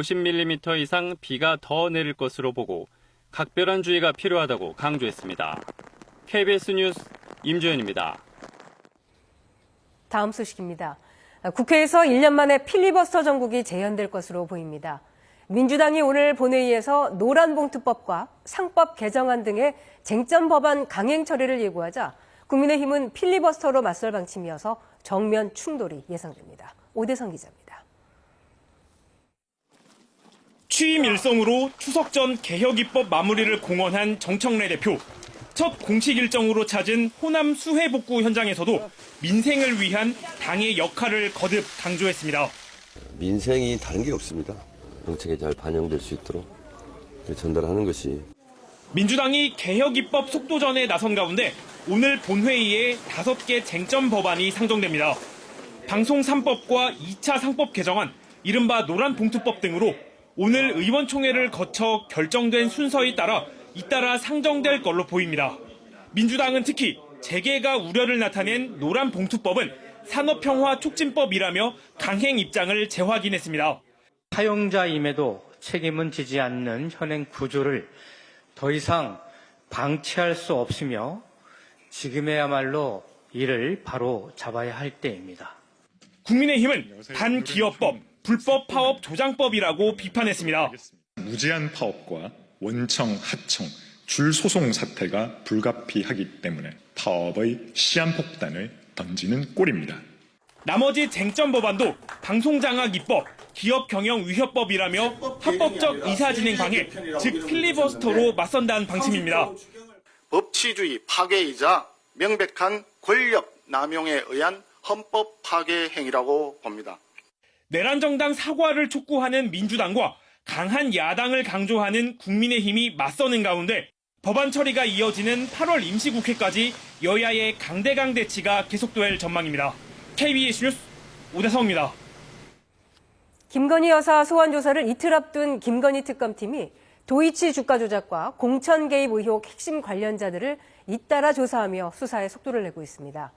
50mm 이상 비가 더 내릴 것으로 보고 각별한 주의가 필요하다고 강조했습니다. KBS 뉴스 임주현입니다. 다음 소식입니다. 국회에서 1년 만에 필리버스터 정국이 재현될 것으로 보입니다. 민주당이 오늘 본회의에서 노란봉투법과 상법 개정안 등의 쟁점 법안 강행 처리를 예고하자 국민의힘은 필리버스터로 맞설 방침이어서 정면 충돌이 예상됩니다. 오대성 기자입니다. 취임 일성으로 추석 전 개혁 입법 마무리를 공언한 정청래 대표. 첫 공식 일정으로 찾은 호남 수해 복구 현장에서도 민생을 위한 당의 역할을 거듭 강조했습니다. 민생이 다른 게 없습니다. 정책에 잘 반영될 수 있도록 전달하는 것이. 민주당이 개혁 입법 속도전에 나선 가운데 오늘 본회의에 5개 쟁점 법안이 상정됩니다. 방송 3법과 2차 상법 개정안, 이른바 노란봉투법 등으로 오늘 의원총회를 거쳐 결정된 순서에 따라 잇따라 상정될 걸로 보입니다. 민주당은 특히 재개가 우려를 나타낸 노란봉투법은 산업평화 촉진법이라며 강행 입장을 재확인했습니다. 사용자임에도 책임은 지지 않는 현행 구조를 더 이상 방치할 수 없으며 지금에야말로 이를 바로 잡아야 할 때입니다. 국민의힘은 반기업법, 불법 파업 조장법이라고 비판했습니다. 무제한 파업과 원청, 하청, 줄 소송 사태가 불가피하기 때문에 파업의 시한폭탄을 던지는 꼴입니다. 나머지 쟁점 법안도 방송장악 입법, 기업경영위협법이라며 합법적 이사진행 방해, 즉 필리버스터로 맞선다는 방침입니다. 법치주의 파괴이자 명백한 권력 남용에 의한 헌법 파괴 행위라고 봅니다. 내란정당 사과를 촉구하는 민주당과 강한 야당을 강조하는 국민의힘이 맞서는 가운데 법안 처리가 이어지는 8월 임시국회까지 여야의 강대강 대치가 계속될 전망입니다. KBS 뉴스 오대성입니다. 김건희 여사 소환 조사를 이틀 앞둔 김건희 특검팀이 도이치 주가 조작과 공천 개입 의혹 핵심 관련자들을 잇따라 조사하며 수사에 속도를 내고 있습니다.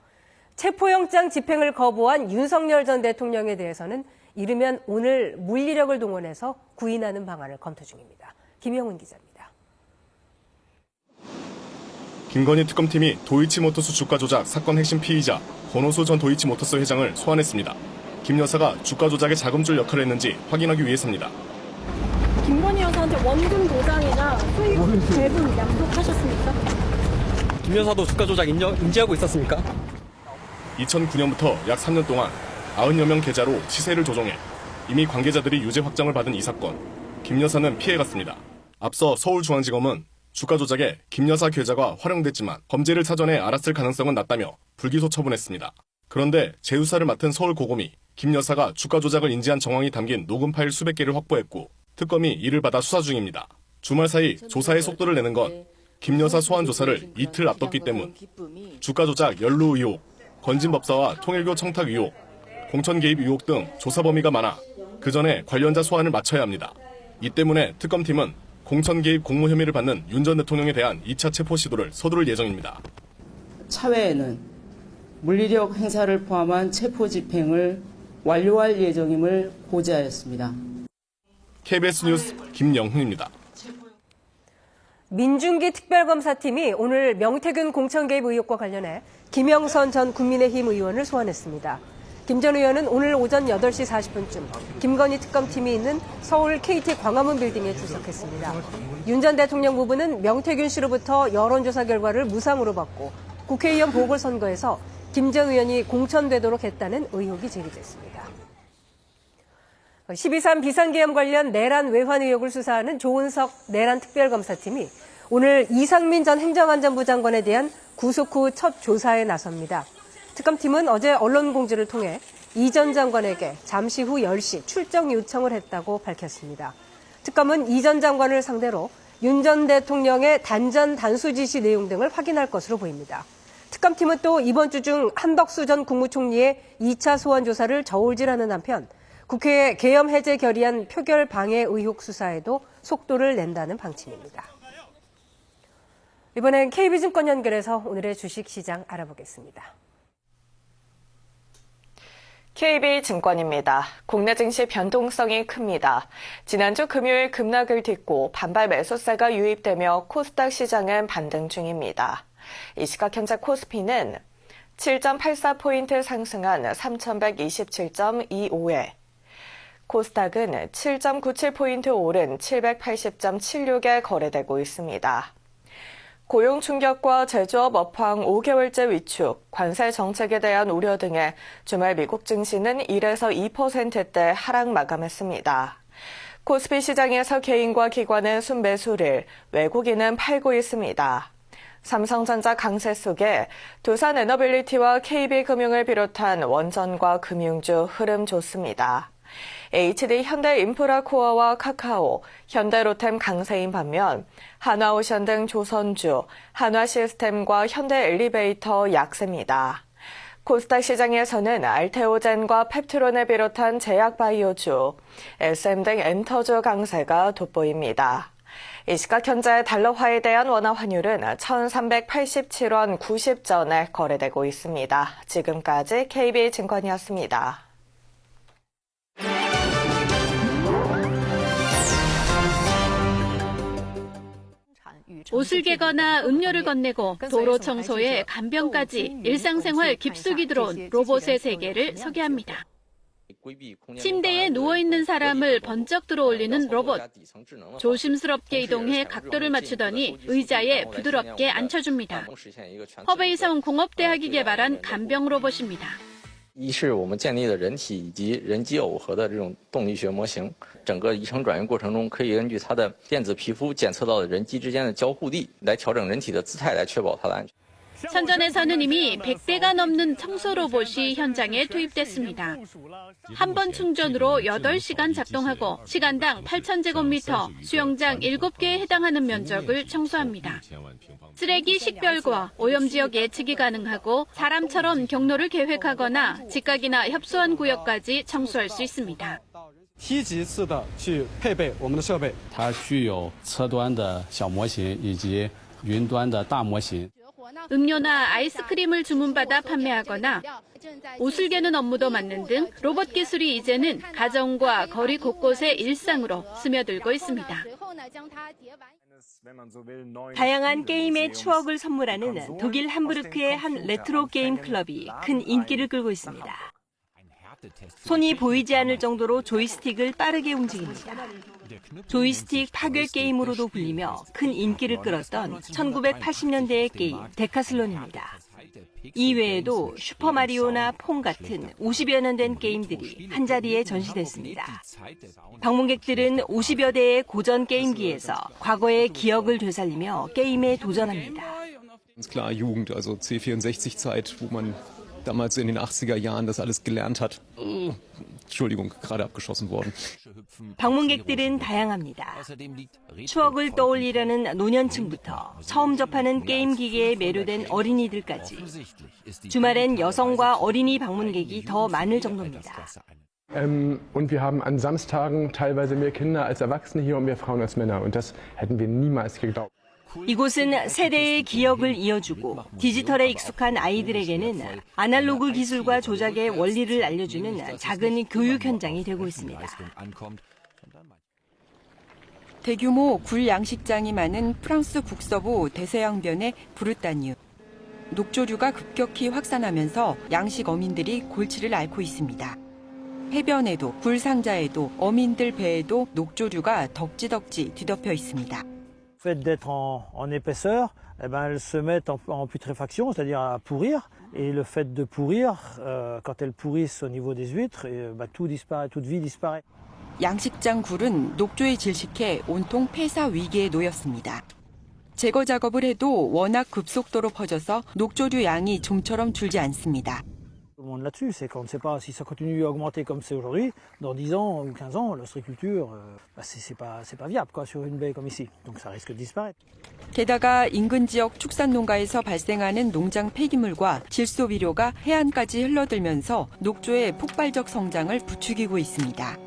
체포영장 집행을 거부한 윤석열 전 대통령에 대해서는 이르면 오늘 물리력을 동원해서 구인하는 방안을 검토 중입니다. 김영훈 기자입니다. 김건희 특검팀이 도이치모터스 주가 조작 사건 핵심 피의자 권오수 전 도이치모터스 회장을 소환했습니다. 김 여사가 주가 조작의 자금줄 역할을 했는지 확인하기 위해서입니다. 김건희 여사한테 원금 도장이나 수익 배분 약속하셨습니까? 김 여사도 주가 조작 인지하고 있었습니까? 2009년부터 약 3년 동안 90여 명 계좌로 시세를 조정해 이미 관계자들이 유죄 확정을 받은 이 사건. 김 여사는 피해갔습니다. 앞서 서울중앙지검은 주가 조작에 김 여사 계좌가 활용됐지만 범죄를 사전에 알았을 가능성은 낮다며 불기소 처분했습니다. 그런데 재수사를 맡은 서울고검이 김 여사가 주가 조작을 인지한 정황이 담긴 녹음 파일 수백 개를 확보했고 특검이 이를 받아 수사 중입니다. 주말 사이 조사의 속도를 내는 건 김 여사 소환 조사를 이틀 앞뒀기 때문. 주가 조작 연루 의혹, 건진법사와 통일교 청탁 의혹, 공천 개입 의혹 등 조사 범위가 많아 그 전에 관련자 소환을 마쳐야 합니다. 이 때문에 특검팀은 공천 개입 공모 혐의를 받는 윤 전 대통령에 대한 2차 체포 시도를 서두를 예정입니다. 차후에는 물리력 행사를 포함한 체포 집행을 완료할 예정임을 고지하였습니다. KBS 뉴스 김영훈입니다. 민중기 특별검사팀이 오늘 명태균 공천 개입 의혹과 관련해 김영선 전 국민의힘 의원을 소환했습니다. 김 전 의원은 오늘 오전 8시 40분쯤 김건희 특검팀이 있는 서울 KT 광화문 빌딩에 출석했습니다. 윤 전 대통령 부부는 명태균 씨로부터 여론조사 결과를 무상으로 받고 국회의원 보궐선거에서 김 전 의원이 공천되도록 했다는 의혹이 제기됐습니다. 12.3 비상계엄 관련 내란 외환 의혹을 수사하는 조은석 내란 특별검사팀이 오늘 이상민 전 행정안전부 장관에 대한 구속 후 첫 조사에 나섭니다. 특검팀은 어제 언론 공지를 통해 이 전 장관에게 잠시 후 10시 출정 요청을 했다고 밝혔습니다. 특검은 이 전 장관을 상대로 윤 전 대통령의 단전 단수 지시 내용 등을 확인할 것으로 보입니다. 특검팀은 또 이번 주 중 한덕수 전 국무총리의 2차 소환 조사를 저울질하는 한편 국회에 계엄 해제 결의안 표결 방해 의혹 수사에도 속도를 낸다는 방침입니다. 이번엔 KB증권 연결해서 오늘의 주식시장 알아보겠습니다. KB증권입니다. 국내 증시 변동성이 큽니다. 지난주 금요일 급락을 딛고 반발 매수세가 유입되며 코스닥 시장은 반등 중입니다. 이 시각 현재 코스피는 7.84포인트 상승한 3,127.25에 코스닥은 7.97포인트 오른 780.76에 거래되고 있습니다. 고용 충격과 제조업 업황 5개월째 위축, 관세 정책에 대한 우려 등의 주말 미국 증시는 1에서 2%대 하락 마감했습니다. 코스피 시장에서 개인과 기관은 순매수를, 외국인은 팔고 있습니다. 삼성전자 강세 속에 두산에너빌리티와 KB금융을 비롯한 원전과 금융주 흐름 좋습니다. HD 현대인프라코어와 카카오, 현대로템 강세인 반면 한화오션 등 조선주, 한화시스템과 현대엘리베이터 약세입니다. 코스닥 시장에서는 알테오젠과 펩트론을 비롯한 제약바이오주, SM 등 엔터주 강세가 돋보입니다. 이 시각 현재 달러화에 대한 원화 환율은 1,387원 90전에 거래되고 있습니다. 지금까지 KB증권이었습니다. 옷을 개거나 음료를 건네고 도로 청소에 간병까지 일상생활 깊숙이 들어온 로봇의 세계를 소개합니다. 침대에 누워있는 사람을 번쩍 들어올리는 로봇. 조심스럽게 이동해 각도를 맞추더니 의자에 부드럽게 앉혀줍니다. 허베이성 공업대학이 개발한 간병 로봇입니다. 一是我们建立了人体以及人机耦合的这种动力学模型，整个移程转运过程中可以根据它的电子皮肤检测到的人机之间的交互力，来调整人体的姿态，来确保它的安全。 선전에서는 이미 100대가 넘는 청소 로봇이 현장에 투입됐습니다. 한 번 충전으로 8시간 작동하고 시간당 8,000제곱미터, 수영장 7개에 해당하는 면적을 청소합니다. 쓰레기 식별과 오염지역 예측이 가능하고 사람처럼 경로를 계획하거나 직각이나 협소한 구역까지 청소할 수 있습니다. 梯级式的去配备我们的设备，它具有车端的小模型以及云端的大模型。 음료나 아이스크림을 주문받아 판매하거나 옷을 개는 업무도 맡는 등 로봇 기술이 이제는 가정과 거리 곳곳의 일상으로 스며들고 있습니다. 다양한 게임의 추억을 선물하는 독일 함부르크의 한 레트로 게임 클럽이 큰 인기를 끌고 있습니다. 손이 보이지 않을 정도로 조이스틱을 빠르게 움직입니다. 조이스틱 파괴 게임으로도 불리며 큰 인기를 끌었던 1980년대의 게임 데카슬론입니다. 이외에도 슈퍼마리오나 퐁 같은 50여 년 된 게임들이 한자리에 전시됐습니다. 방문객들은 50여 대의 고전 게임기에서 과거의 기억을 되살리며 게임에 도전합니다. Ganz klar Jugend, also C64-Zeit, wo man damals in den 80er Jahren das alles gelernt hat. Entschuldigung, gerade abgeschossen worden. 방문객들은 다양합니다. 추억을 떠올리려는 노년층부터 처음 접하는 게임 기계에 매료된 어린이들까지. 주말엔 여성과 어린이 방문객이 더 많을 정도입니다. Und wir haben an Samstagen teilweise mehr Kinder als Erwachsene hier und mehr Frauen als Männer. Und das hätten wir niemals geglaubt. 이곳은 세대의 기억을 이어주고 디지털에 익숙한 아이들에게는 아날로그 기술과 조작의 원리를 알려주는 작은 교육 현장이 되고 있습니다. 대규모 굴 양식장이 많은 프랑스 북서부 대서양변의 브르타뉴. 녹조류가 급격히 확산하면서 양식 어민들이 골치를 앓고 있습니다. 해변에도 굴 상자에도 어민들 배에도 녹조류가 덕지덕지 뒤덮여 있습니다. Le fait d'être en épaisseur, eh ben, elles se mettent en putréfaction, c'est-à-dire à pourrir. Et le fait de pourrir, quand elles pourrissent au niveau des huîtres, tout disparaît, toute vie disparaît. 양식장 굴은 녹조에 질식해 온통 폐사 위기에 놓였습니다. 제거 작업을 해도 워낙 급속도로 퍼져서 녹조류 양이 좀처럼 줄지 않습니다. Tout le monde là-dessus, c'est qu'on ne sait pas si ça continue à augmenter comme c'est aujourd'hui. Dans 10 ans ou 15 ans, l'ostréiculture, c'est pas viable quoi, sur une baie comme ici. Donc ça risque de disparaître. 게다가 인근 지역 축산 농가에서 발생하는 농장 폐기물과 질소 비료가 해안까지 흘러들면서 녹조의 폭발적 성장을 부추기고 있습니다.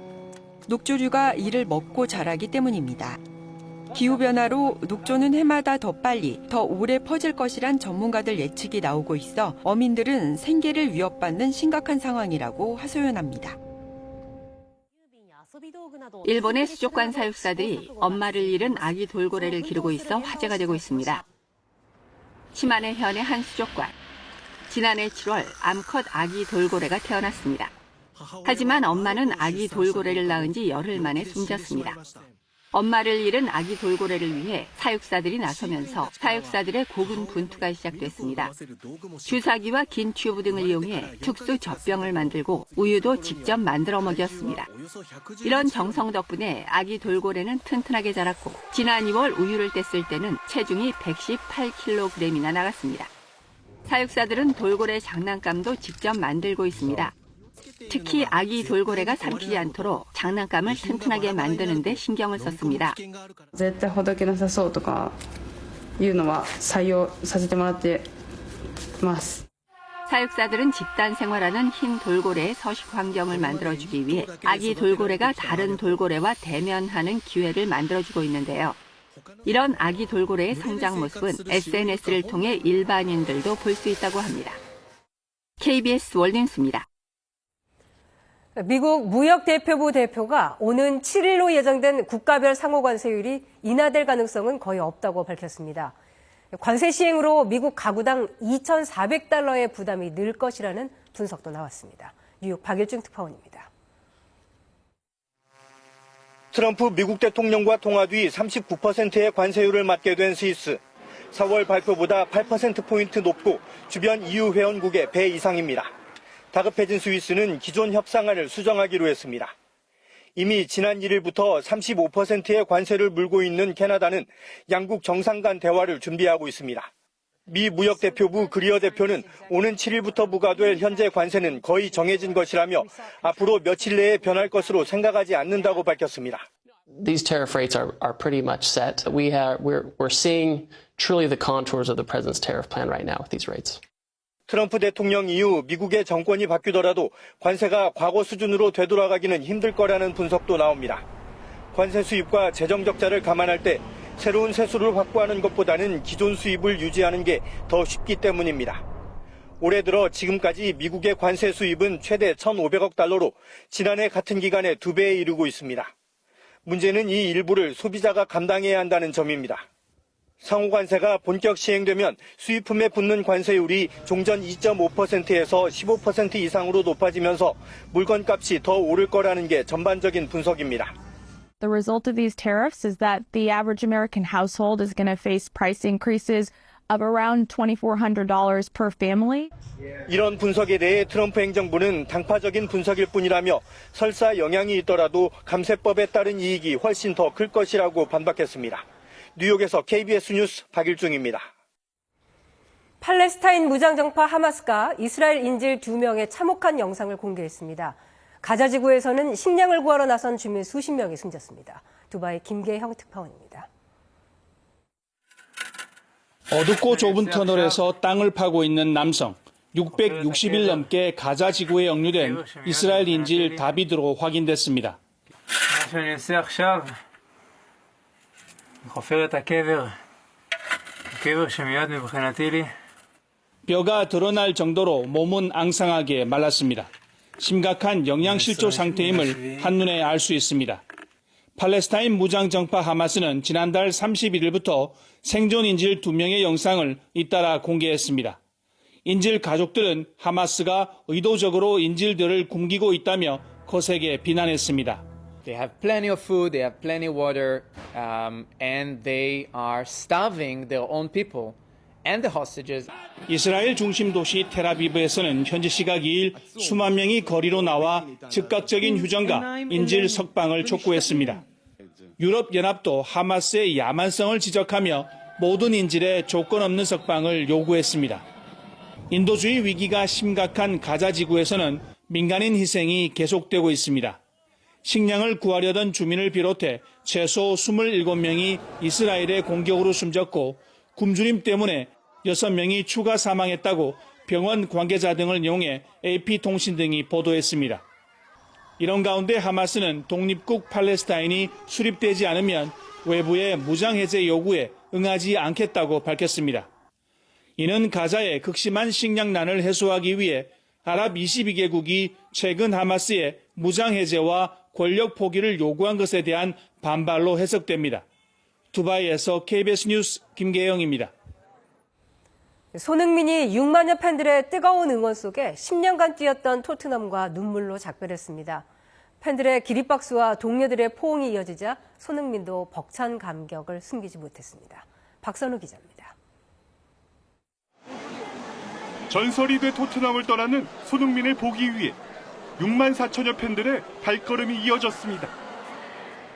녹조류가 이를 먹고 자라기 때문입니다. 기후변화로 녹조는 해마다 더 빨리, 더 오래 퍼질 것이란 전문가들 예측이 나오고 있어 어민들은 생계를 위협받는 심각한 상황이라고 하소연합니다. 일본의 수족관 사육사들이 엄마를 잃은 아기 돌고래를 기르고 있어 화제가 되고 있습니다. 시마네 현의 한 수족관. 지난해 7월 암컷 아기 돌고래가 태어났습니다. 하지만 엄마는 아기 돌고래를 낳은 지 열흘 만에 숨졌습니다. 엄마를 잃은 아기 돌고래를 위해 사육사들이 나서면서 사육사들의 고군분투가 시작됐습니다. 주사기와 긴 튜브 등을 이용해 특수 젖병을 만들고 우유도 직접 만들어 먹였습니다. 이런 정성 덕분에 아기 돌고래는 튼튼하게 자랐고 지난 2월 우유를 뗐을 때는 체중이 118kg이나 나갔습니다. 사육사들은 돌고래 장난감도 직접 만들고 있습니다. 특히 아기 돌고래가 삼키지 않도록 장난감을 튼튼하게 만드는 데 신경을 썼습니다. 사육사들은 집단 생활하는 흰 돌고래의 서식 환경을 만들어주기 위해 아기 돌고래가 다른 돌고래와 대면하는 기회를 만들어주고 있는데요. 이런 아기 돌고래의 성장 모습은 SNS를 통해 일반인들도 볼 수 있다고 합니다. KBS 월드뉴스입니다. 미국 무역대표부 대표가 오는 7일로 예정된 국가별 상호관세율이 인하될 가능성은 거의 없다고 밝혔습니다. 관세 시행으로 미국 가구당 $2,400의 부담이 늘 것이라는 분석도 나왔습니다. 뉴욕 박일중 특파원입니다. 트럼프 미국 대통령과 통화 뒤 39%의 관세율을 맞게 된 스위스. 4월 발표보다 8%포인트 높고 주변 EU 회원국의 배 이상입니다. 다급해진 스위스는 기존 협상안을 수정하기로 했습니다. 이미 지난 1일부터 35%의 관세를 물고 있는 캐나다는 양국 정상 간 대화를 준비하고 있습니다. 미 무역대표부 그리어 대표는 오는 7일부터 부과될 현재 관세는 거의 정해진 것이라며 앞으로 며칠 내에 변할 것으로 생각하지 않는다고 밝혔습니다. These tariff rates are pretty much set. We're seeing truly the contours of the president's tariff plan right now with these rates. 트럼프 대통령 이후 미국의 정권이 바뀌더라도 관세가 과거 수준으로 되돌아가기는 힘들 거라는 분석도 나옵니다. 관세 수입과 재정 적자를 감안할 때 새로운 세수를 확보하는 것보다는 기존 수입을 유지하는 게 더 쉽기 때문입니다. 올해 들어 지금까지 미국의 관세 수입은 최대 1,500억 달러로 지난해 같은 기간에 2배에 이르고 있습니다. 문제는 이 일부를 소비자가 감당해야 한다는 점입니다. 상호관세가 본격 시행되면 수입품에 붙는 관세율이 종전 2.5%에서 15% 이상으로 높아지면서 물건값이 더 오를 거라는 게 전반적인 분석입니다. The result of these tariffs is that the average American household is going to face price increases of around $2,400 per family. 이런 분석에 대해 트럼프 행정부는 당파적인 분석일 뿐이라며 설사 영향이 있더라도 감세법에 따른 이익이 훨씬 더 클 것이라고 반박했습니다. 뉴욕에서 KBS 뉴스 박일중입니다. 팔레스타인 무장정파 하마스가 이스라엘 인질 2명의 참혹한 영상을 공개했습니다. 가자 지구에서는 식량을 구하러 나선 주민 수십 명이 숨졌습니다. 두바이 김계형 특파원입니다. 어둡고 좁은 터널에서 땅을 파고 있는 남성. 660일 넘게 가자 지구에 억류된 이스라엘 인질 다비드로 확인됐습니다. 뼈가 드러날 정도로 몸은 앙상하게 말랐습니다. 심각한 영양실조 상태임을 한눈에 알 수 있습니다. 팔레스타인 무장정파 하마스는 지난달 31일부터 생존 인질 2명의 영상을 잇따라 공개했습니다. 인질 가족들은 하마스가 의도적으로 인질들을 굶기고 있다며 거세게 비난했습니다. They have plenty of food, they have plenty of water, and they are starving their own people and the hostages. 이스라엘 중심 도시 텔아비브에서는 현지 시각 2일 수만 명이 거리로 나와 즉각적인 휴전과 인질 석방을 촉구했습니다. 유럽연합도 하마스의 야만성을 지적하며 모든 인질의 조건 없는 석방을 요구했습니다. 인도주의 위기가 심각한 가자 지구에서는 민간인 희생이 계속되고 있습니다. 식량을 구하려던 주민을 비롯해 최소 27명이 이스라엘의 공격으로 숨졌고 굶주림 때문에 6명이 추가 사망했다고 병원 관계자 등을 이용해 AP통신 등이 보도했습니다. 이런 가운데 하마스는 독립국 팔레스타인이 수립되지 않으면 외부의 무장해제 요구에 응하지 않겠다고 밝혔습니다. 이는 가자의 극심한 식량난을 해소하기 위해 아랍 22개국이 최근 하마스의 무장해제와 권력 포기를 요구한 것에 대한 반발로 해석됩니다. 두바이에서 KBS 뉴스 김계영입니다. 손흥민이 6만여 팬들의 뜨거운 응원 속에 10년간 뛰었던 토트넘과 눈물로 작별했습니다. 팬들의 기립박수와 동료들의 포옹이 이어지자 손흥민도 벅찬 감격을 숨기지 못했습니다. 박선우 기자입니다. 전설이 돼 토트넘을 떠나는 손흥민을 보기 위해 6만 4천여 팬들의 발걸음이 이어졌습니다.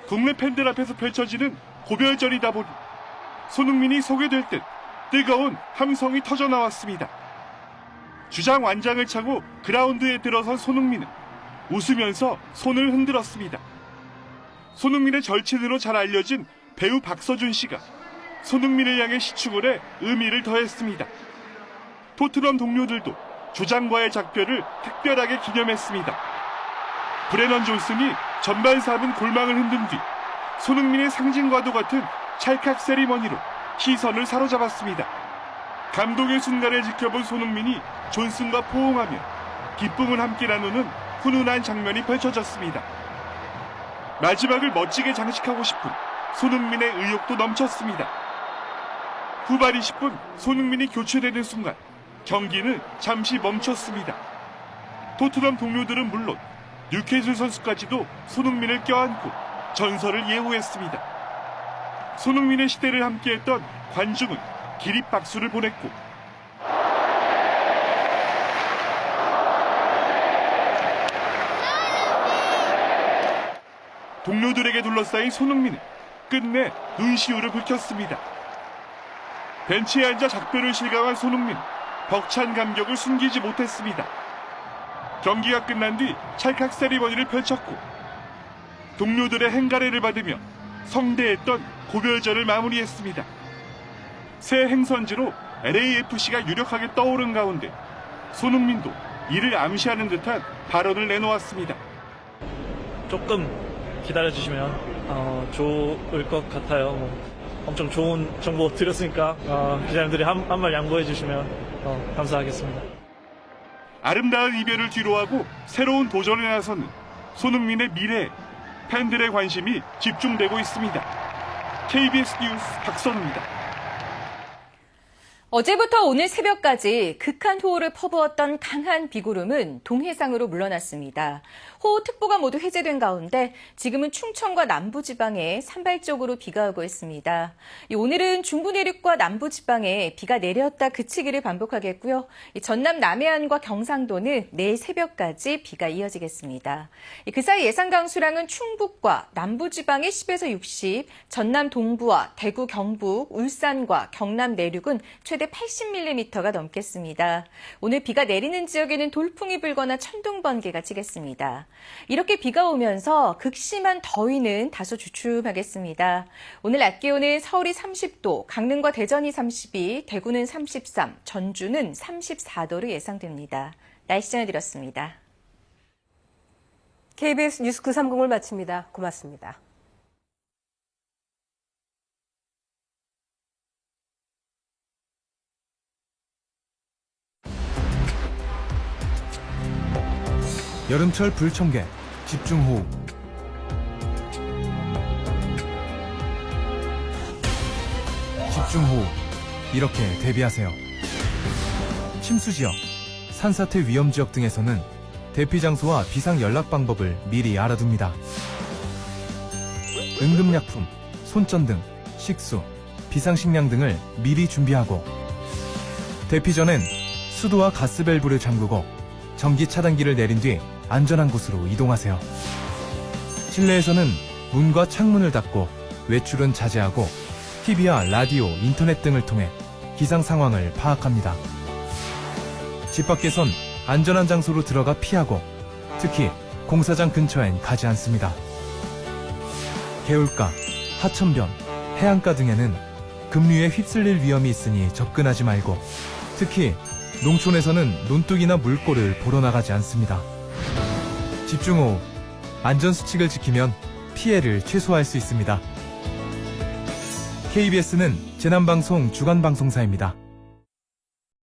국내 팬들 앞에서 펼쳐지는 고별절이다 보니 손흥민이 소개될 듯 뜨거운 함성이 터져나왔습니다. 주장 완장을 차고 그라운드에 들어선 손흥민은 웃으면서 손을 흔들었습니다. 손흥민의 절친으로 잘 알려진 배우 박서준 씨가 손흥민을 향해 시축을 해 의미를 더했습니다. 토트넘 동료들도 주장과의 작별을 특별하게 기념했습니다. 브레넌 존슨이 전반 4분 골망을 흔든 뒤 손흥민의 상징과도 같은 찰칵 세리머니로 시선을 사로잡았습니다. 감동의 순간을 지켜본 손흥민이 존슨과 포옹하며 기쁨을 함께 나누는 훈훈한 장면이 펼쳐졌습니다. 마지막을 멋지게 장식하고 싶은 손흥민의 의욕도 넘쳤습니다. 후반 20분 손흥민이 교체되는 순간 경기는 잠시 멈췄습니다. 토트넘 동료들은 물론 뉴캐슬 선수까지도 손흥민을 껴안고 전설을 예우했습니다. 손흥민의 시대를 함께했던 관중은 기립박수를 보냈고 동료들에게 둘러싸인 손흥민은 끝내 눈시울을 붉혔습니다. 벤치에 앉아 작별을 실감한 손흥민, 벅찬 감격을 숨기지 못했습니다. 경기가 끝난 뒤 찰칵 세리머니를 펼쳤고 동료들의 행가래를 받으며 성대했던 고별절을 마무리했습니다. 새 행선지로 LAFC가 유력하게 떠오른 가운데 손흥민도 이를 암시하는 듯한 발언을 내놓았습니다. 조금 기다려주시면 좋을 것 같아요. 엄청 좋은 정보 드렸으니까 기자님들이 한 말 양보해 주시면 감사하겠습니다. 아름다운 이별을 뒤로하고 새로운 도전에 나서는 손흥민의 미래에 팬들의 관심이 집중되고 있습니다. KBS 뉴스 박선우입니다. 어제부터 오늘 새벽까지 극한 호우를 퍼부었던 강한 비구름은 동해상으로 물러났습니다. 호우특보가 모두 해제된 가운데 지금은 충청과 남부지방에 산발적으로 비가 오고 있습니다. 오늘은 중부 내륙과 남부지방에 비가 내렸다 그치기를 반복하겠고요. 전남 남해안과 경상도는 내일 새벽까지 비가 이어지겠습니다. 그 사이 예상 강수량은 충북과 남부지방에 10에서 60, 전남 동부와 대구 경북, 울산과 경남 내륙은 최대 80mm가 넘겠습니다. 오늘 비가 내리는 지역에는 돌풍이 불거나 천둥 번개가 치겠습니다. 이렇게 비가 오면서 극심한 더위는 다소 주춤하겠습니다. 오늘 낮 기온은 서울이 30도, 강릉과 대전이 32, 대구는 33, 전주는 34도로 예상됩니다. 날씨 전해드렸습니다. KBS 뉴스 930을 마칩니다. 고맙습니다. 여름철 불청객, 집중호우. 집중호우, 이렇게 대비하세요. 침수지역, 산사태 위험지역 등에서는 대피장소와 비상연락 방법을 미리 알아둡니다. 응급약품, 손전 등, 식수, 비상식량 등을 미리 준비하고 대피 전엔 수도와 가스밸브를 잠그고 전기 차단기를 내린 뒤 안전한 곳으로 이동하세요. 실내에서는 문과 창문을 닫고 외출은 자제하고 TV와 라디오, 인터넷 등을 통해 기상 상황을 파악합니다. 집 밖에선 안전한 장소로 들어가 피하고 특히 공사장 근처엔 가지 않습니다. 개울가, 하천변, 해안가 등에는 급류에 휩쓸릴 위험이 있으니 접근하지 말고 특히 농촌에서는 논둑이나 물고를 보러 나가지 않습니다. 집중호우, 안전수칙을 지키면 피해를 최소화할 수 있습니다. KBS는 재난방송 주간방송사입니다.